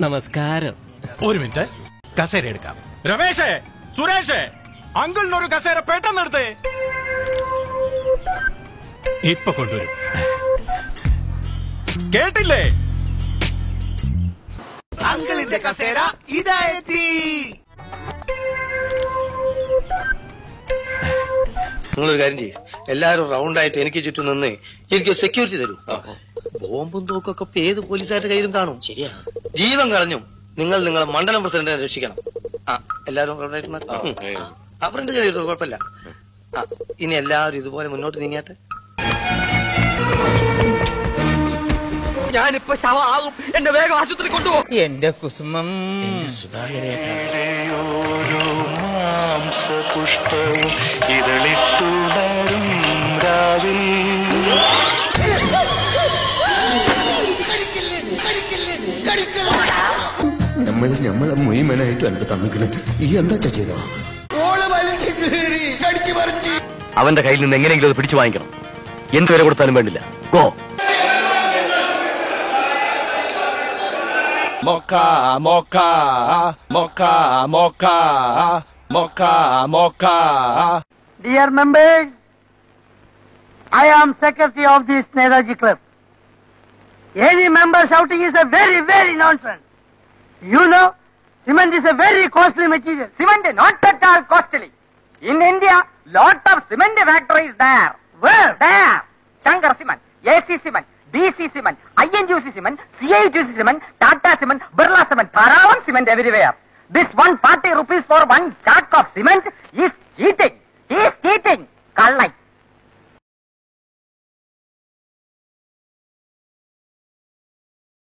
നമസ്കാരം. ഒരു മിനിറ്റ്, കസേര എടുക്കാം. രമേശേ, സുരേഷേ, അങ്കിളിനൊരു കസേര പെട്ടെന്ന് എടുത്തേ. ഇപ്പൊ കൊണ്ടുവരും. കേട്ടില്ലേ? അങ്കിളിന്റെ കസേര ഇതായെത്തി. നിങ്ങളൊരു കാര്യം ചെയ്യും, എല്ലാരും റൗണ്ടായിട്ട് എനിക്ക് ചുറ്റും നിന്ന് എനിക്ക് സെക്യൂരിറ്റി തരൂ. ബോംബും തോക്കൊക്കെ ഏത് പോലീസുകാരുടെ കയ്യിലും കാണും. ശരിയാ, ജീവൻ കളഞ്ഞും നിങ്ങൾ നിങ്ങളെ മണ്ഡലം പ്രസിഡന്റിനെ രക്ഷിക്കണം. എല്ലാരും റൗണ്ടായിട്ട് അവരുടെ ചെയ്തിട്ട് കുഴപ്പമില്ല. ഇനി എല്ലാവരും ഇതുപോലെ മുന്നോട്ട് നീങ്ങിയാട്ടെ. ഞാനിപ്പോ ശവമാകും, എന്നെ വേഗം ആശുപത്രി കൊണ്ടുപോകും. എന്റെ കുസുമം പുഷ്പവും ഇതളിട്ടുടരും രാവിൽ. നമ്മളെ മുഴുവനായിട്ട് എന്റെ തന്നിക്കണേ. ഈ എന്താ ചെയ്തോ? അവന്റെ കയ്യിൽ നിന്ന് എങ്ങനെയെങ്കിലും അത് പിടിച്ചു വാങ്ങിക്കണം. എന്ത് വില കൊടുത്താലും വേണ്ടില്ല. Go. Mocha, mocha, mocha, mocha, mocha, mocha. Dear members, I am secretary of this Netaji Club. Any member shouting is a very, very nonsense. You know, cement is a very costly material. Cement not at all costly. In India, lot of cement factories there. Where? There. Shankar Cement, AC Cement, BC Cement, INGC Cement, CIGC Cement, Tata Cement, Birla Cement, Paravan Cement everywhere. This 140 rupees for one sack of cement is cheating. He is cheating. Kallai.